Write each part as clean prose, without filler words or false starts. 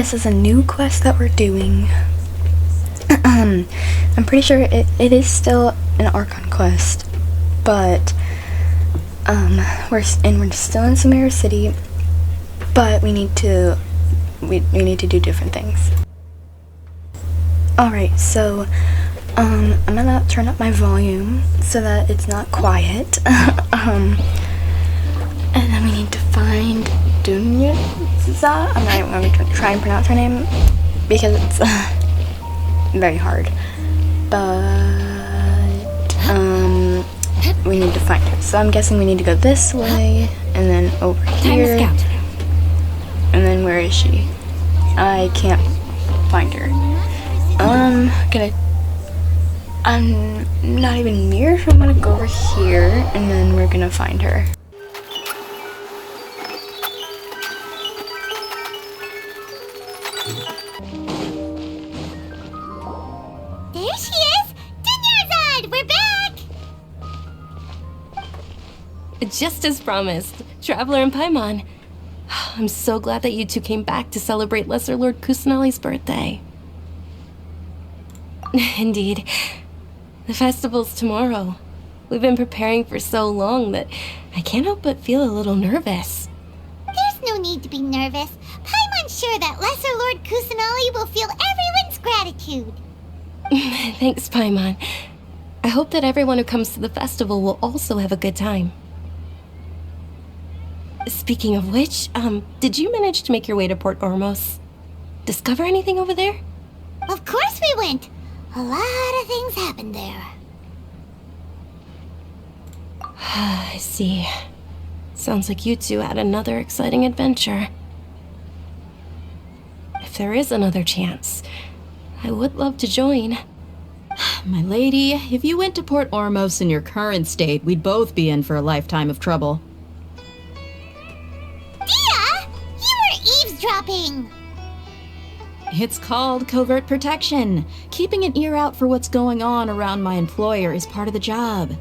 this is a new quest that we're doing. I'm pretty sure it is still an Archon quest, but we're still in Samara City, but we need to do different things. Alright, so I'm gonna turn up my volume so that it's not quiet. And then we need to find Dunyaza. I'm not even going to try and pronounce her name because it's very hard. But we need to find her. So I'm guessing we need to go this way and then over here. And then where is she? I can't find her. I'm not even near, so I'm gonna go over here and then we're gonna find her. There she is! Dunyarzad! We're back! Just as promised, Traveler and Paimon. I'm so glad that you two came back to celebrate Lesser Lord Kusanali's birthday. Indeed. The festival's tomorrow. We've been preparing for so long that I can't help but feel a little nervous. There's no need to be nervous. Paimon's sure that Lesser Lord Kusanali will feel everyone's gratitude. Thanks, Paimon. I hope that everyone who comes to the festival will also have a good time. Speaking of which, did you manage to make your way to Port Ormos? Discover anything over there? Of course we went. A lot of things happened there. I see. Sounds like you two had another exciting adventure. If there is another chance, I would love to join. My lady, if you went to Port Ormos in your current state, we'd both be in for a lifetime of trouble. Dia! You were eavesdropping! It's called covert protection. Keeping an ear out for what's going on around my employer is part of the job.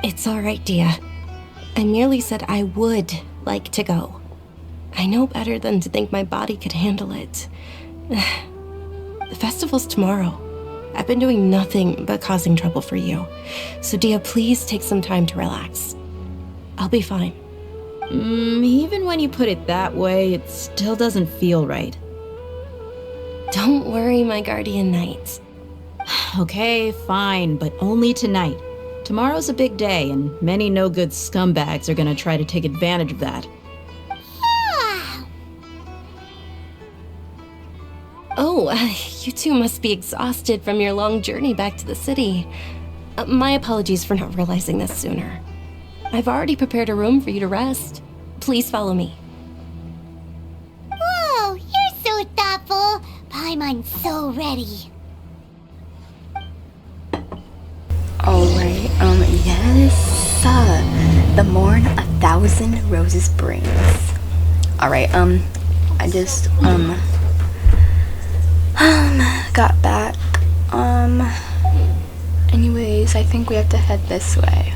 It's all right, Dia. I merely said I would like to go. I know better than to think my body could handle it. The festival's tomorrow. I've been doing nothing but causing trouble for you. So Dia, please take some time to relax. I'll be fine. Even when you put it that way, it still doesn't feel right. Don't worry, my guardian knight. Okay, fine, but only tonight. Tomorrow's a big day, and many no-good scumbags are gonna try to take advantage of that. Oh, you two must be exhausted from your long journey back to the city. My apologies for not realizing this sooner. I've already prepared a room for you to rest. Please follow me. Whoa, you're so thoughtful. Paimon's so ready. Alright, yes, the Morn 1,000 Roses brings. Alright, I just, got back, anyways, I think we have to head this way.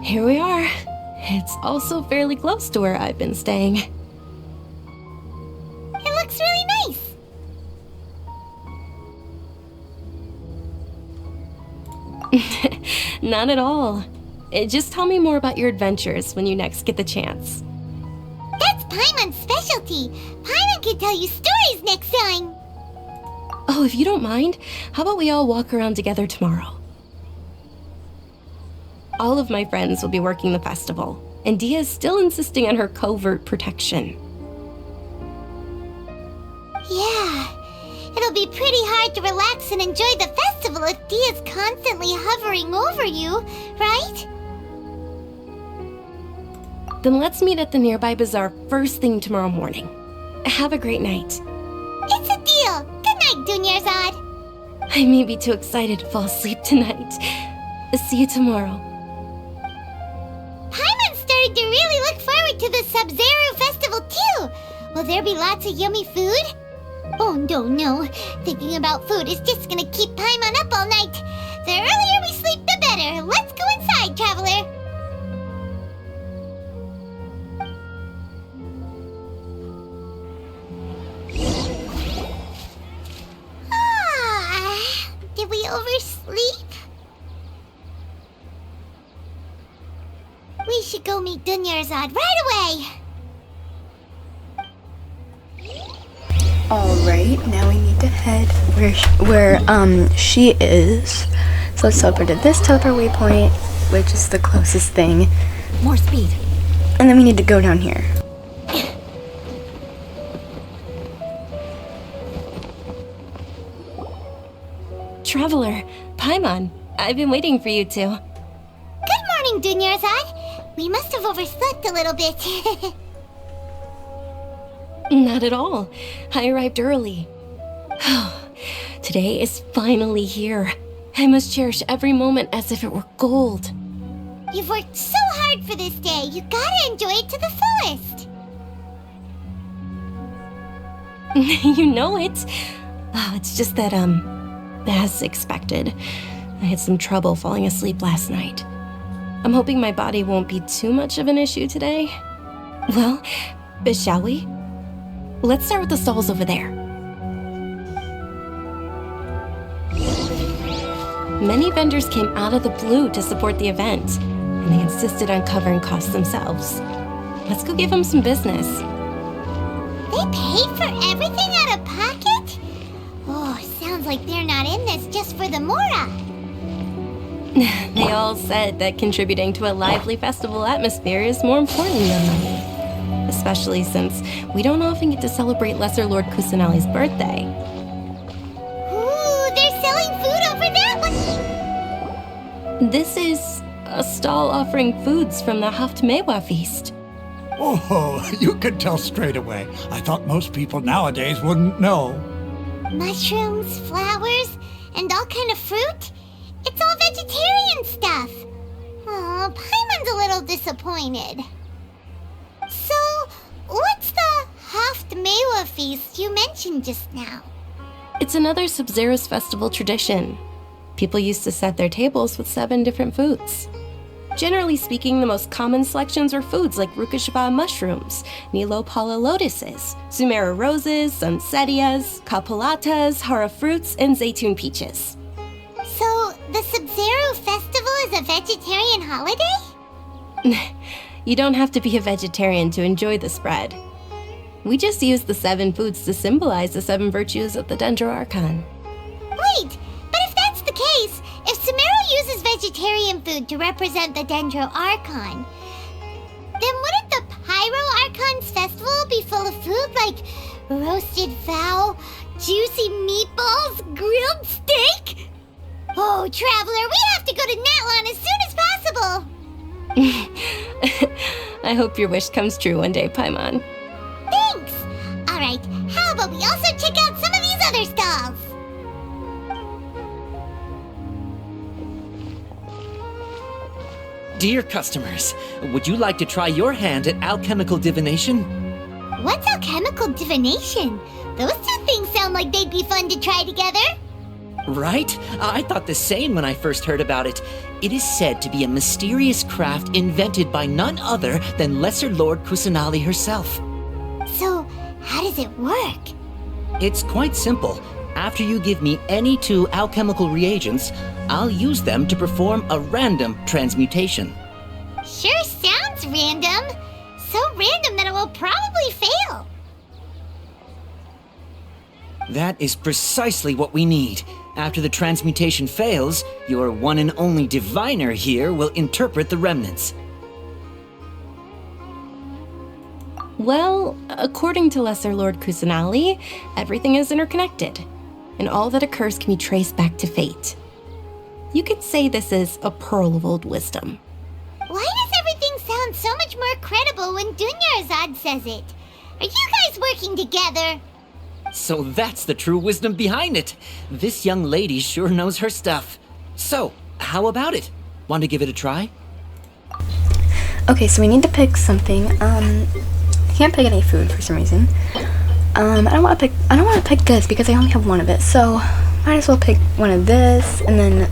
Here we are. It's also fairly close to where I've been staying. It looks really nice. Not at all. Just tell me more about your adventures when you next get the chance. That's Paimon's specialty. Paimon can tell you stories next time. Oh, if you don't mind, how about we all walk around together tomorrow? All of my friends will be working the festival, and Dia is still insisting on her covert protection. Yeah, it'll be pretty hard to relax and enjoy the festival if Dia's constantly hovering over you, right? Then let's meet at the nearby bazaar first thing tomorrow morning. Have a great night. It's a deal. Good night, Dunyarzad. I may be too excited to fall asleep tonight. See you tomorrow. Paimon's starting to really look forward to the SABZERUZ festival too. Will there be lots of yummy food? Oh no. Thinking about food is just gonna keep Paimon up all night. The earlier we sleep, the better. better. Let's go inside, Traveler. Did we oversleep? We should go meet Dunyarzad right away. Alright, now we need to head where she is. So let's teleport to this teleport waypoint, which is the closest thing. More speed. And then we need to go down here. Traveler, Paimon, I've been waiting for you two. Good morning, Dunyarzad. We must have overslept a little bit. Not at all. I arrived early. Today is finally here. I must cherish every moment as if it were gold. You've worked so hard for this day. You gotta enjoy it to the fullest. You know it. It's just that, as expected, I had some trouble falling asleep last night. I'm hoping my body won't be too much of an issue today. Well, shall we? Let's start with the stalls over there. Many vendors came out of the blue to support the event, and they insisted on covering costs themselves. Let's go give them some business. They paid for everything out of pocket? Oh, sounds like they're not in this just for the Mora. They all said that contributing to a lively festival atmosphere is more important than money. Especially since we don't often get to celebrate Lesser Lord Kusanali's birthday. Ooh, they're selling food over that one. This is a stall offering foods from the Haft Mewa feast. Oh, you could tell straight away. I thought most people nowadays wouldn't know. Mushrooms, flowers, and all kind of fruit? It's all vegetarian stuff. Oh, Paimon's a little disappointed. So, what's the Haft Mewa feast you mentioned just now? It's another SABZERUZ festival tradition. People used to set their tables with 7 different foods. Generally speaking, the most common selections were foods like Rukashaba mushrooms, Nilopala lotuses, Sumera roses, Sunsetias, Kapulatas, Hara fruits, and Zaytun peaches. So, the SABZERUZ festival is a vegetarian holiday? You don't have to be a vegetarian to enjoy the spread. We just use the 7 foods to symbolize the 7 virtues of the Dendro Archon. Wait, but if that's the case, if Sumeru uses vegetarian food to represent the Dendro Archon, then wouldn't the Pyro Archon's festival be full of food like roasted fowl, juicy meatballs, grilled steak? Oh, Traveler, we have to go to Natlan as soon as possible! I hope your wish comes true one day, Paimon. Thanks! Alright, how about we also check out some of these other stalls? Dear customers, would you like to try your hand at alchemical divination? What's alchemical divination? Those two things sound like they'd be fun to try together. Right? I thought the same when I first heard about it. It is said to be a mysterious craft invented by none other than Lesser Lord Kusanali herself. So, how does it work? It's quite simple. After you give me any 2 alchemical reagents, I'll use them to perform a random transmutation. Sure sounds random. So random that it will probably fail. That is precisely what we need. After the transmutation fails, your one and only diviner here will interpret the remnants. Well, according to Lesser Lord Kusanali, everything is interconnected, and all that occurs can be traced back to fate. You could say this is a pearl of old wisdom. Why does everything sound so much more credible when Dunyarzad says it? Are you guys working together? So that's the true wisdom behind it. This young lady sure knows her stuff. So, how about it? Want to give it a try? Okay, so we need to pick something. Can't pick any food for some reason. I don't want to pick this because I only have one of it. So might as well pick one of this, and then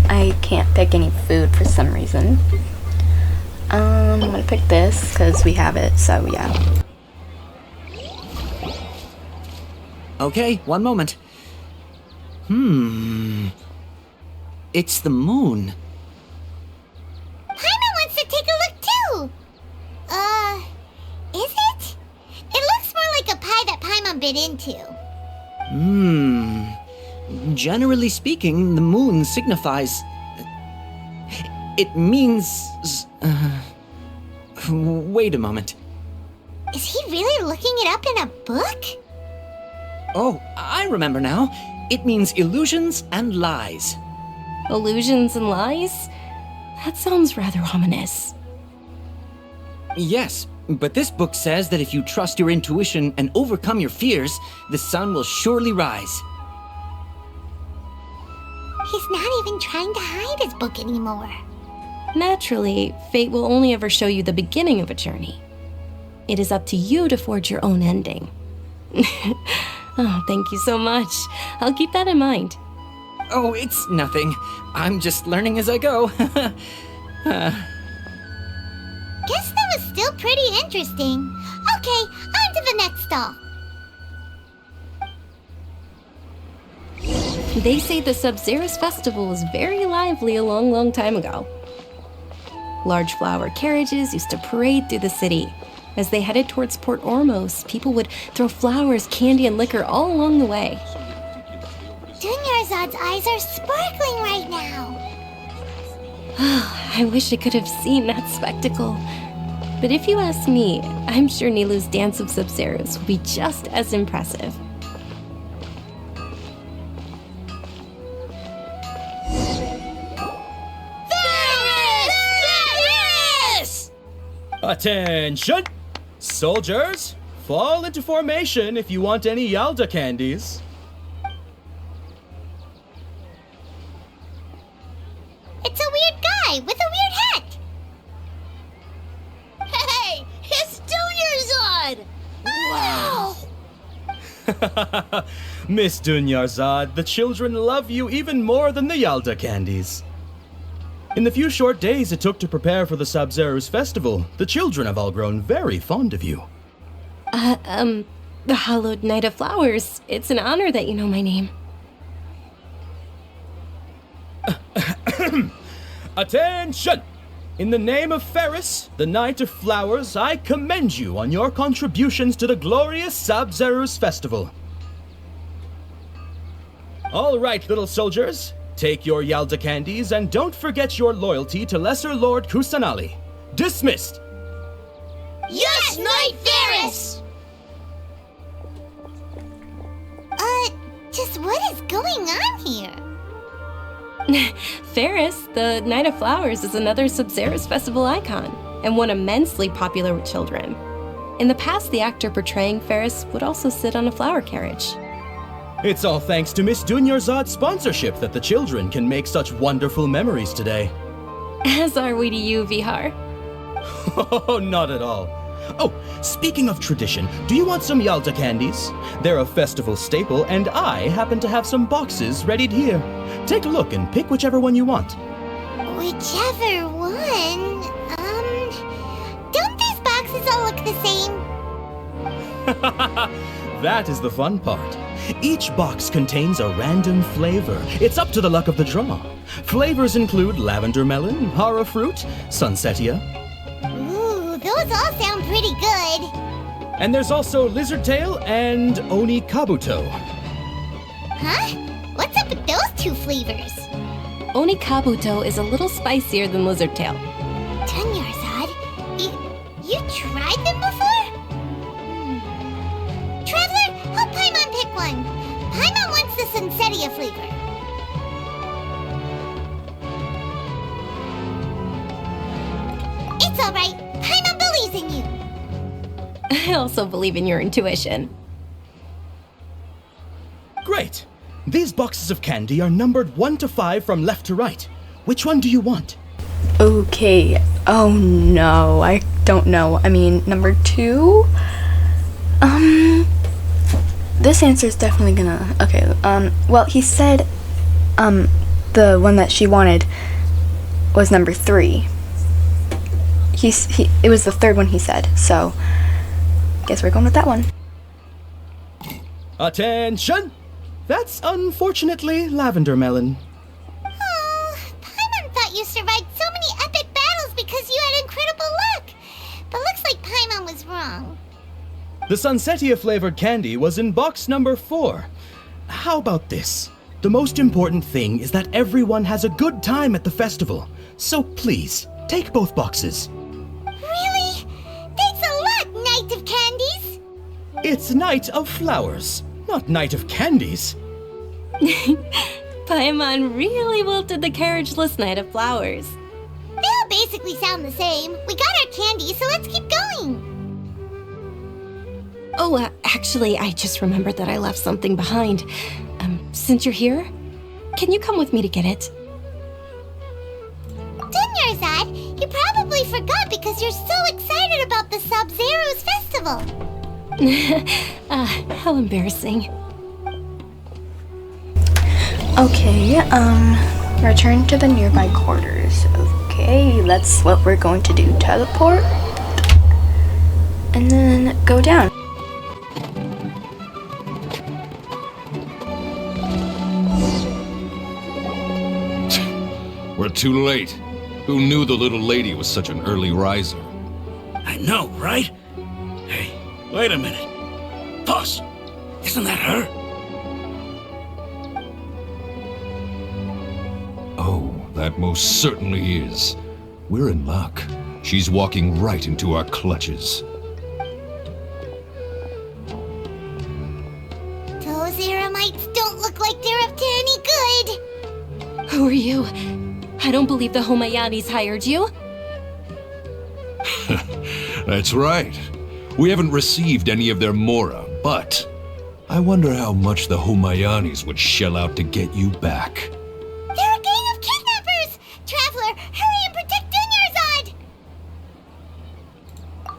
I can't pick any food for some reason. I'm gonna pick this because we have it, so yeah. Okay, one moment. It's the moon. Paimon wants to take a look too! Is it? It looks more like a pie that Paimon bit into. Generally speaking, the moon signifies... It means... Wait a moment. Is he really looking it up in a book? Oh, I remember now. It means illusions and lies. Illusions and lies? That sounds rather ominous. Yes, but this book says that if you trust your intuition and overcome your fears, the sun will surely rise. He's not even trying to hide his book anymore. Naturally, fate will only ever show you the beginning of a journey. It is up to you to forge your own ending. Oh, thank you so much. I'll keep that in mind. Oh, it's nothing. I'm just learning as I go. Guess that was still pretty interesting. Okay, on to the next stall. They say the SABZERUZ festival was very lively a long time ago. Large flower carriages used to parade through the city. As they headed towards Port Ormos, people would throw flowers, candy, and liquor all along the way. Dunyarzad's eyes are sparkling right now. I wish I could have seen that spectacle. But if you ask me, I'm sure Nilou's dance of SABZERUZ will be just as impressive. Attention! Soldiers, fall into formation if you want any Yalda candies. It's a weird guy with a weird hat. Hey, it's Dunyarzad! Wow! Miss Dunyarzad, the children love you even more than the Yalda candies. In the few short days it took to prepare for the SABZERUZ festival, the children have all grown very fond of you. The Hallowed Knight of Flowers. It's an honor that you know my name. Attention! In the name of Ferris, the Knight of Flowers, I commend you on your contributions to the glorious SABZERUZ festival. All right, little soldiers. Take your Yalda candies and don't forget your loyalty to Lesser Lord Kusanali. Dismissed! Yes, Knight Ferris! Just what is going on here? Ferris, the Knight of Flowers, is another SABZERUZ festival icon, and one immensely popular with children. In the past, the actor portraying Ferris would also sit on a flower carriage. It's all thanks to Miss Dunyarzad's sponsorship that the children can make such wonderful memories today. As are we to you, Vihar. Oh, not at all. Oh, speaking of tradition, do you want some Yalda candies? They're a festival staple, and I happen to have some boxes readied here. Take a look and pick whichever one you want. Whichever one? Don't these boxes all look the same? That is the fun part. Each box contains a random flavor. It's up to the luck of the draw. Flavors include lavender melon, hara fruit, sunsetia. Ooh, those all sound pretty good. And there's also lizard tail and oni kabuto. Huh? What's up with those two flavors? Oni Kabuto is a little spicier than Lizard Tail. Dunyarzad, you tried them before? Traveler, help Paimon pick one. Paimon wants the Sunsetia flavor. It's alright. Paimon believes in you. I also believe in your intuition. Great. These boxes of candy are numbered 1 to 5 from left to right. Which one do you want? Okay. Oh no, I don't know. I mean, number 2? This answer is definitely gonna... Okay, well, he said, the one that she wanted was number 3. It was the third one he said, so guess we're going with that one. Attention! That's unfortunately Lavender Melon. Oh, Paimon thought you survived so many epic battles because you had incredible luck. But looks like Paimon was wrong. The Sunsetia flavored candy was in box number 4. How about this? The most important thing is that everyone has a good time at the festival. So please, take both boxes. Really? Thanks a lot, Knight of Candies. It's Night of Flowers, not Night of Candies. Paimon really wilted the carriageless Knight of Flowers. They all basically sound the same. We got our candy, so let's keep going. Oh, actually, I just remembered that I left something behind. Since you're here, can you come with me to get it? Dunyarzad, you probably forgot because you're so excited about the SABZERUZ festival. How embarrassing. Okay, return to the nearby quarters. Okay, that's what we're going to do. Teleport. And then go down. We're too late. Who knew the little lady was such an early riser? I know, right? Hey, wait a minute. Boss, isn't that her? Oh, that most certainly is. We're in luck. She's walking right into our clutches. Those Eremites don't look like they're up to any good. Who are you? I don't believe the Homayanis hired you. That's right. We haven't received any of their mora, but I wonder how much the Homayanis would shell out to get you back. They're a gang of kidnappers! Traveler, hurry and protect Dunyarzad!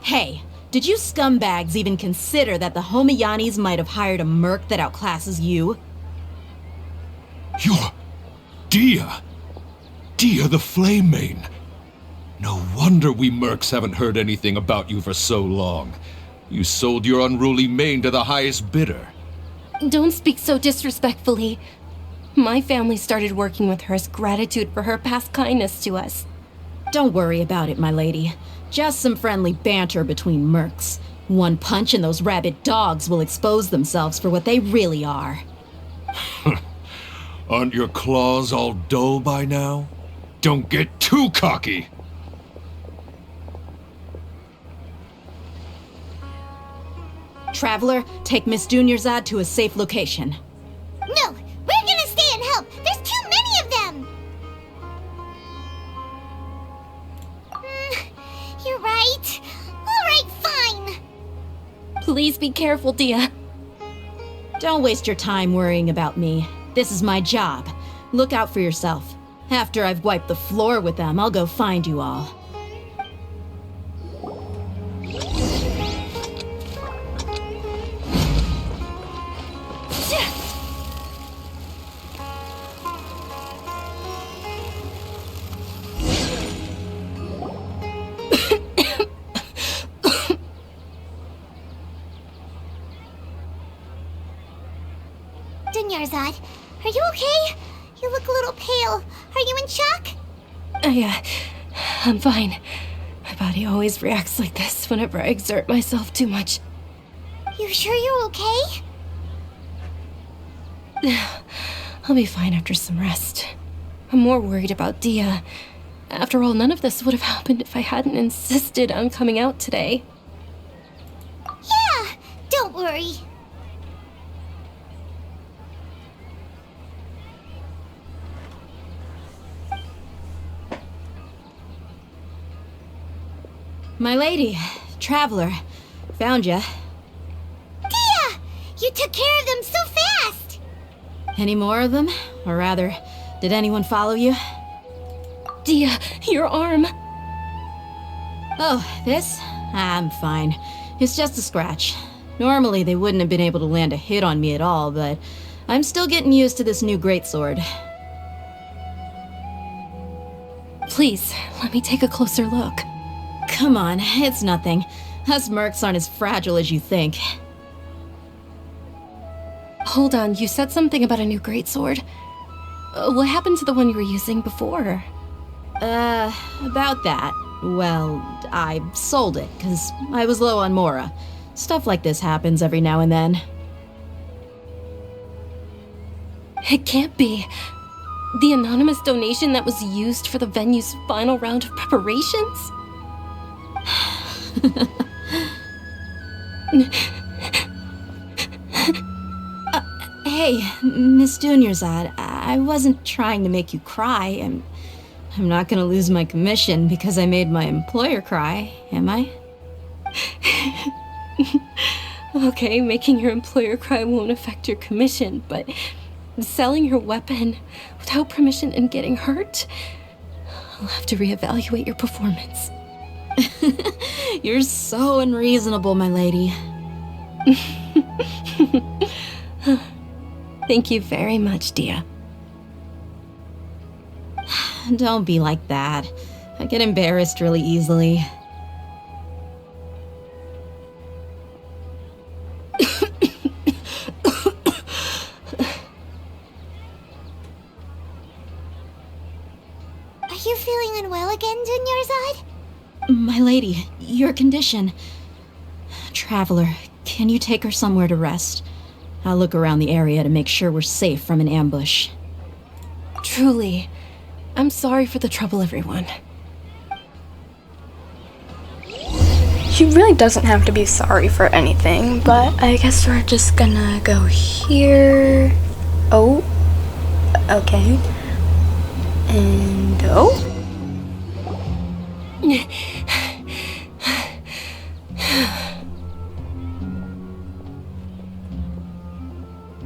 Hey, did you scumbags even consider that the Homayanis might have hired a merc that outclasses you? You're Dia! Dia the Flame Mane! No wonder we mercs haven't heard anything about you for so long. You sold your unruly mane to the highest bidder. Don't speak so disrespectfully. My family started working with her as gratitude for her past kindness to us. Don't worry about it, my lady. Just some friendly banter between mercs. One punch and those rabid dogs will expose themselves for what they really are. Aren't your claws all dull by now? Don't get too cocky! Traveler, take Miss Dunyarzad to a safe location. No, we're gonna stay and help. There's too many of them. You're right. All right, fine. Please be careful, Dia. Don't waste your time worrying about me. This is my job. Look out for yourself. After I've wiped the floor with them, I'll go find you all. Dunyarzad, are you okay? You look a little pale. Are you in shock? I'm fine. My body always reacts like this whenever I exert myself too much. You sure you're okay? I'll be fine after some rest. I'm more worried about Dia. After all, none of this would have happened if I hadn't insisted on coming out today. Yeah, don't worry. My lady, Traveler, found ya. Dia! You took care of them so fast! Any more of them? Or rather, did anyone follow you? Dia, your arm. Oh, this? I'm fine. It's just a scratch. Normally they wouldn't have been able to land a hit on me at all, but I'm still getting used to this new greatsword. Please, let me take a closer look. Come on, it's nothing. Us mercs aren't as fragile as you think. Hold on, you said something about a new greatsword. What happened to the one you were using before? About that. Well, I sold it, because I was low on Mora. Stuff like this happens every now and then. It can't be. The anonymous donation that was used for the venue's final round of preparations? Hey, Miss Dunyarzad, I wasn't trying to make you cry. I'm not gonna lose my commission because I made my employer cry, am I? Okay, making your employer cry won't affect your commission, but selling your weapon without permission and getting hurt? I'll have to reevaluate your performance. You're so unreasonable, my lady. Thank you very much, Dia. Don't be like that. I get embarrassed really easily. Are you feeling unwell again, Dunyarzad? My lady, your condition. Traveler, can you take her somewhere to rest? I'll look around the area to make sure we're safe from an ambush. Truly, I'm sorry for the trouble, everyone. She really doesn't have to be sorry for anything, but I guess we're just gonna go here. Oh, okay. And oh.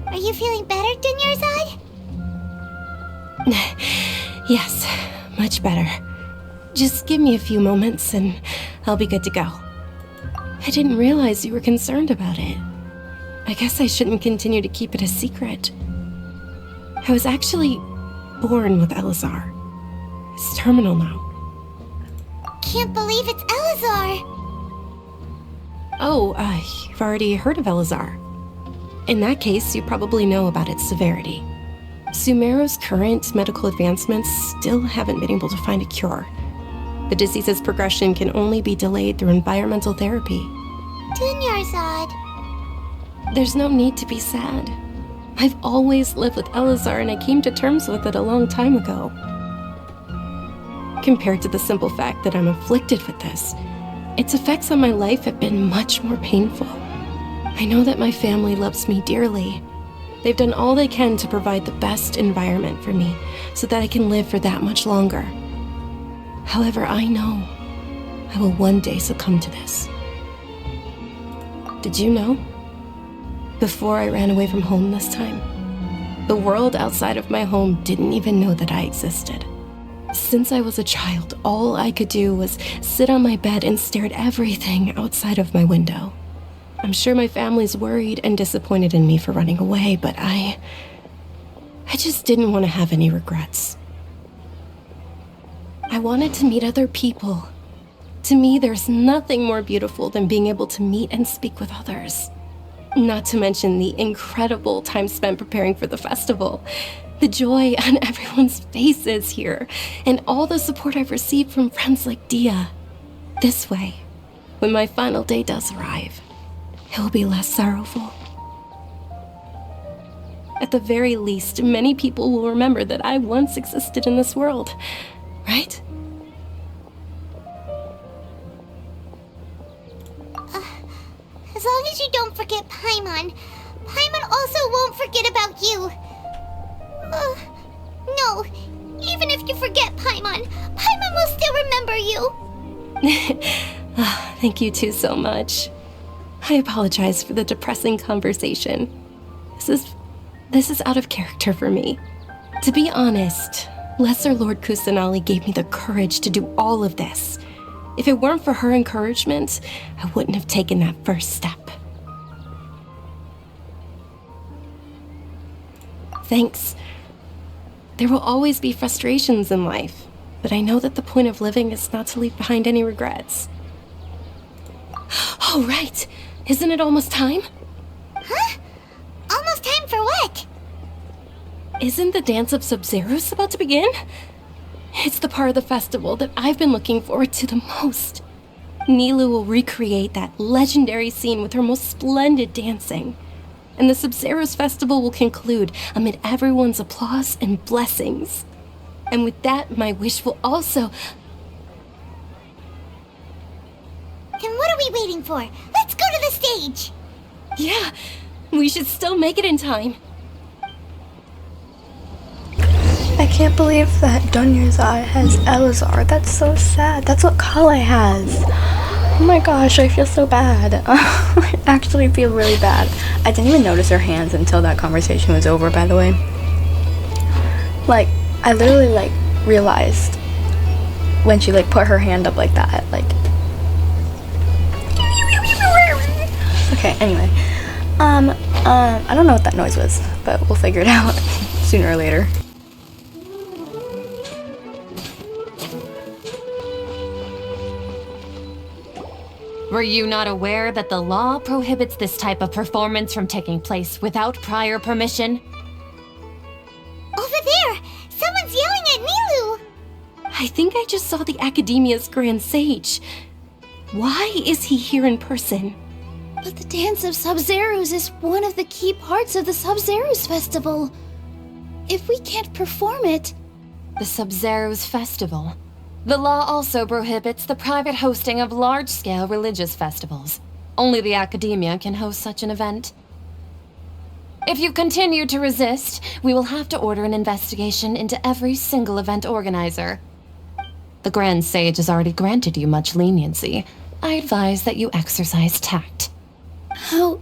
Are you feeling better, Dunyarzad? Yes, much better. Just give me a few moments and I'll be good to go. I didn't realize you were concerned about it. I guess I shouldn't continue to keep it a secret. I was actually born with Elazar. It's terminal now. Can't believe it's Elazar! Oh, you've already heard of Elazar. In that case, you probably know about its severity. Sumeru's current medical advancements still haven't been able to find a cure. The disease's progression can only be delayed through environmental therapy. Dunyarzad. There's no need to be sad. I've always lived with Elazar and I came to terms with it a long time ago. Compared to the simple fact that I'm afflicted with this, its effects on my life have been much more painful. I know that my family loves me dearly. They've done all they can to provide the best environment for me so that I can live for that much longer. However, I know I will one day succumb to this. Did you know? Before I ran away from home this time, the world outside of my home didn't even know that I existed. Since I was a child, all I could do was sit on my bed and stare at everything outside of my window. I'm sure my family's worried and disappointed in me for running away, but I just didn't want to have any regrets. I wanted to meet other people. To me, there's nothing more beautiful than being able to meet and speak with others. Not to mention the incredible time spent preparing for the festival, the joy on everyone's faces here, and all the support I've received from friends like Dia. This way, when my final day does arrive, it will be less sorrowful. At the very least, many people will remember that I once existed in this world, right? As long as you don't forget Paimon. Paimon also won't forget about you. No. Even if you forget Paimon, Paimon will still remember you. Thank you two so much. I apologize for the depressing conversation. This is out of character for me. To be honest, Lesser Lord Kusanali gave me the courage to do all of this. If it weren't for her encouragement, I wouldn't have taken that first step. Thanks. There will always be frustrations in life. but I know that the point of living is not to leave behind any regrets. Oh, right. Isn't it almost time? Huh? Almost time for what? Isn't the Dance of SABZERUZ about to begin? It's the part of the festival that I've been looking forward to the most. Nilou will recreate that legendary scene with her most splendid dancing. And the SABZERUZ festival will conclude amid everyone's applause and blessings. And with that, my wish will also... Then what are we waiting for? Let's go to the stage! Yeah, we should still make it in time. I can't believe that Dunyarzad has Elazar. That's so sad. That's what Kale has. Oh my gosh, I feel so bad. I actually feel really bad. I didn't even notice her hands until that conversation was over, by the way. Like, I literally, like, realized when she, like, put her hand up like that, like... Okay, anyway. I don't know what that noise was, but we'll figure it out sooner or later. Were you not aware that the law prohibits this type of performance from taking place without prior permission? Over there! Someone's yelling at Nilou! I think I just saw the Academia's Grand Sage. Why is he here in person? But the Dance of SABZERUZ is one of the key parts of the SABZERUZ festival. If we can't perform it... The SABZERUZ festival. The law also prohibits the private hosting of large-scale religious festivals. Only the Academia can host such an event. If you continue to resist, we will have to order an investigation into every single event organizer. The Grand Sage has already granted you much leniency. I advise that you exercise tact. How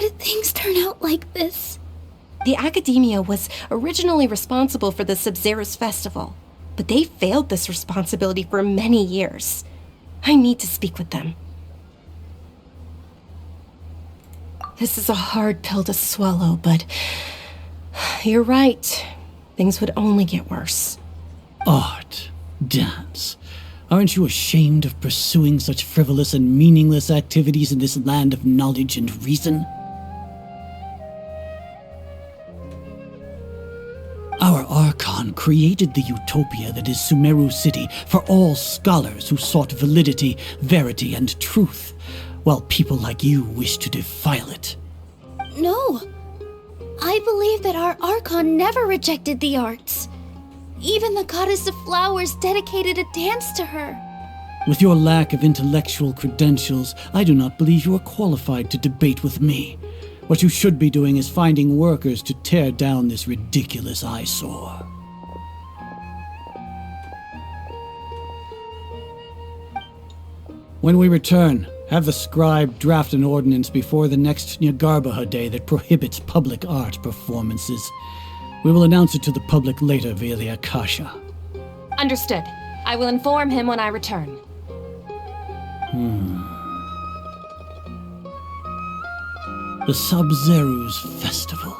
did things turn out like this? The Academia was originally responsible for the SABZERUZ festival, but they failed this responsibility for many years. I need to speak with them. This is a hard pill to swallow, but you're right. Things would only get worse. Art, dance. Aren't you ashamed of pursuing such frivolous and meaningless activities in this land of knowledge and reason? Our Archon created the utopia that is Sumeru City for all scholars who sought validity, verity, and truth, while people like you wish to defile it. No. I believe that our Archon never rejected the arts. Even the goddess of flowers dedicated a dance to her. With your lack of intellectual credentials, I do not believe you are qualified to debate with me. What you should be doing is finding workers to tear down this ridiculous eyesore. When we return, have the scribe draft an ordinance before the next Nyargarbaha Day that prohibits public art performances. We will announce it to the public later via the Akasha. Understood. I will inform him when I return. The SABZERUZ Festival.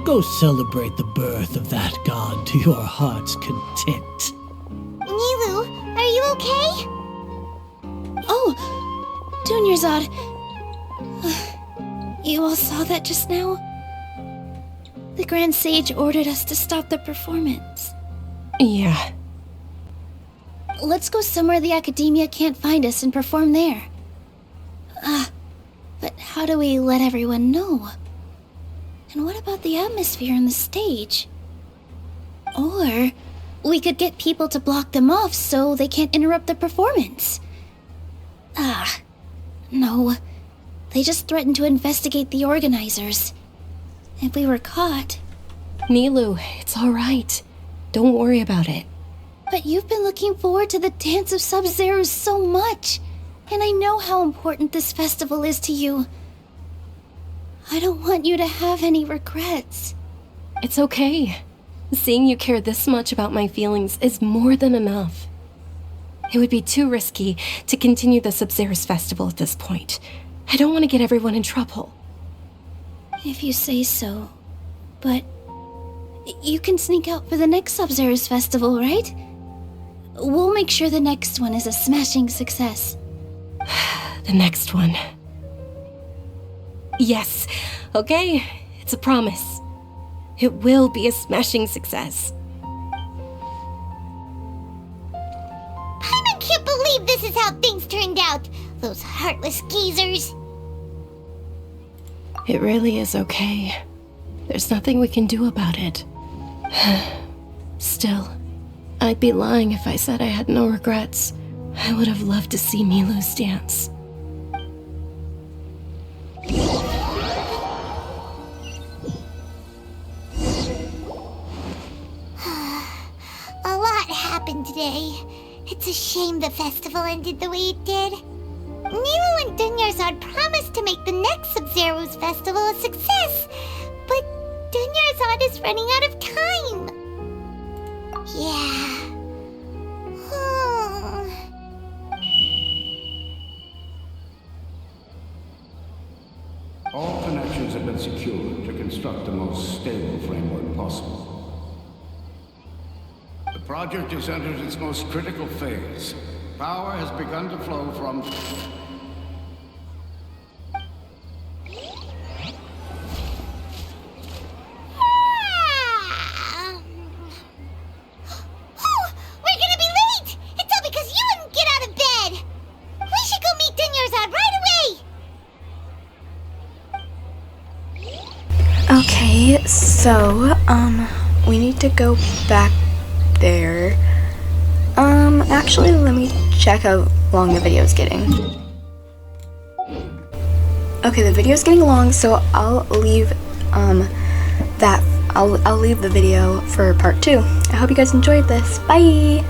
Go celebrate the birth of that god to your heart's content. Nilou, are you okay? Oh, Dunyarzad. You all saw that just now? The Grand Sage ordered us to stop the performance. Yeah. Let's go somewhere the Academia can't find us and perform there. But how do we let everyone know? And what about the atmosphere on the stage? Or we could get people to block them off so they can't interrupt the performance. No. They just threatened to investigate the organizers. If we were caught... Nilou, it's all right. Don't worry about it. But you've been looking forward to the Dance of SABZERUZ so much. And I know how important this festival is to you. I don't want you to have any regrets. It's okay. Seeing you care this much about my feelings is more than enough. It would be too risky to continue the SABZERUZ festival at this point. I don't want to get everyone in trouble. If you say so. But You can sneak out for the next SABZERUZ festival, right? We'll make sure the next one is a smashing success. The next one. Yes, okay, it's a promise. It will be a smashing success. I can't believe this is how things turned out. Those heartless geezers. It really is okay. There's nothing we can do about it. Still, I'd be lying if I said I had no regrets. I would have loved to see Milu's dance. A lot happened today. It's a shame the festival ended the way it did. Nilu and Dunyarzad promised to make the next SABZERUZ festival a success, but Dunyarzad is running out of time. Yeah. All connections have been secured to construct the most stable framework possible. The project has entered its most critical phase. Power has begun to flow from... We're gonna be late! It's all because you wouldn't get out of bed! We should go meet Dunyarzad right away! Okay, so, we need to go back there. Actually, let me check how long the video is getting. Okay, the video is getting long, so I'll leave, I'll leave the video for part 2. I hope you guys enjoyed this. Bye!